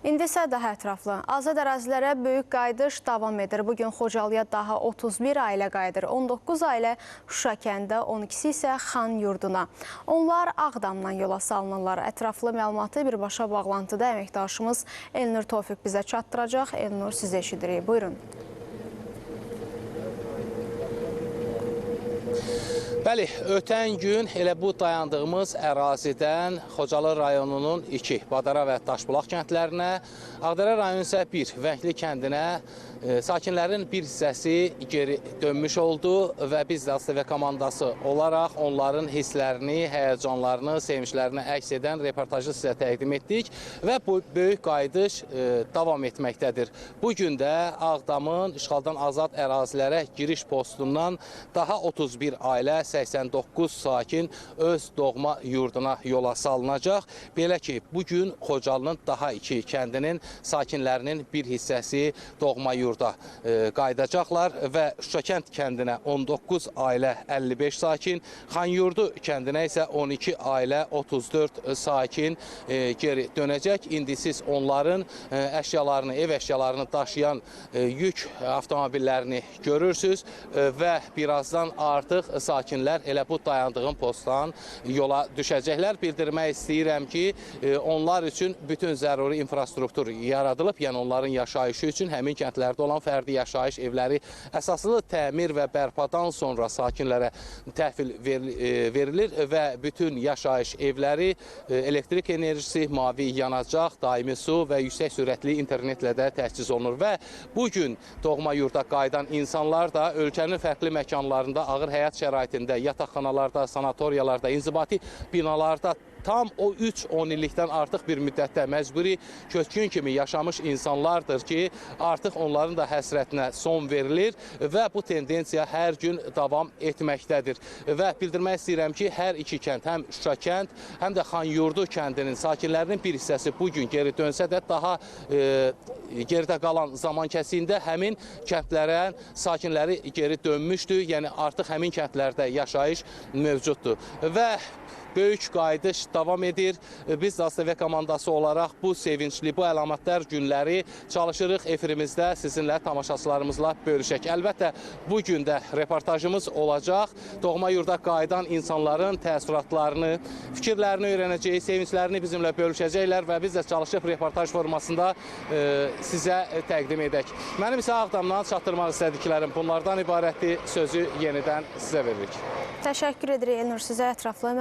İndi isə daha ətraflı. Azad ərazilərə böyük qayıdış davam edir. Bugün Xocalıya daha 31 ailə qayıdır. 19 ailə Şuşa kəndə, 12-si isə Xan yurduna. Onlar Ağdamdan yola salınırlar. Ətraflı məlumatı birbaşa bağlantıda əməkdaşımız Elnur Tofiq bizə çatdıracaq. Elnur, sizi eşidirik. Buyurun. Bəli, ötən gün elə bu dayandığımız ərazidən Xocalı rayonunun 2, Badara və Daşbulaq kəndlərinə, Ağdərə rayonu isə 1, Vəngli kəndinə sakinlərin bir hissəsi geri dönmüş oldu və biz də ASTV komandası olaraq onların hisslərini, həyəcanlarını, sevinçlərini əks edən reportajı sizə təqdim etdik və bu böyük qayıdış davam etməkdədir. Bugün də Ağdamın işğaldan azad ərazilərə giriş postundan daha 31 ailə, 89 sakin öz doğma yurduna yola salınacaq. Belə ki, bugün Xocalının daha 2 kəndinin sakinlərinin bir hissəsi doğma yurda qayıdacaqlar və Şuşakənd kəndinə 19 ailə 55 sakin, Xanyurdu kəndinə isə 12 ailə 34 sakin geri dönəcək. İndi siz onların əşyalarını, ev əşyalarını daşıyan yük avtomobillərini görürsünüz və birazdan artıq sakinlər elə bu dayandığım postdan yola düşəcəklər. Bildirmək istəyirəm ki, onlar üçün bütün zəruri infrastruktur yaradılıb, yəni onların yaşayışı üçün həmin kəndlərdə olan fərdi yaşayış evləri əsaslı təmir və bərpadan sonra sakinlərə təhvil verilir və bütün yaşayış evləri elektrik enerjisi, mavi yanacaq, daimi su və yüksək sürətli internetlə də təchiz olunur və bugün doğma yurda qayıdan insanlar da ölkənin fərqli məkanlarında ağır həyat şəraitində, yataqxanalarda, sanatoriyalarda, inzibati binalarda tam o 3-10 illikdən artıq bir müddətdə məcburi köçkün kimi yaşamış insanlardır ki, artıq onların da həsrətinə son verilir və bu tendensiya hər gün davam etməkdədir. Və bildirmək istəyirəm ki, hər iki kənd, həm Şuşa kənd, həm də Xanyurdu kəndinin sakinlərinin bir hissəsi bugün geri dönsə də daha geridə qalan zaman kəsiyində həmin kəndlərə sakinləri geri dönmüşdü. Yəni artıq həmin kəndlərdə yaşayış mövcuddur. Və böyük qayıdış davam edir. Biz də ASTV komandası olaraq bu sevincli, bu əlamətlər günləri çalışırıq efirimizdə sizinlə, tamaşaçılarımızla bölüşək. Əlbəttə, bugün də reportajımız olacaq. Doğma yurda qayıdan insanların təəssüratlarını, fikirlərini öyrənəcəyik, sevinclərini bizimlə bölüşəcəklər və biz də çalışıb reportaj formasında sizə təqdim edək. Mənim isə Ağdamdan çatdırmaq istədiklərim bunlardan ibarətdir. Sözü yenidən sizə veririk. Təşəkkür edirik Elnur, sizə ətraflı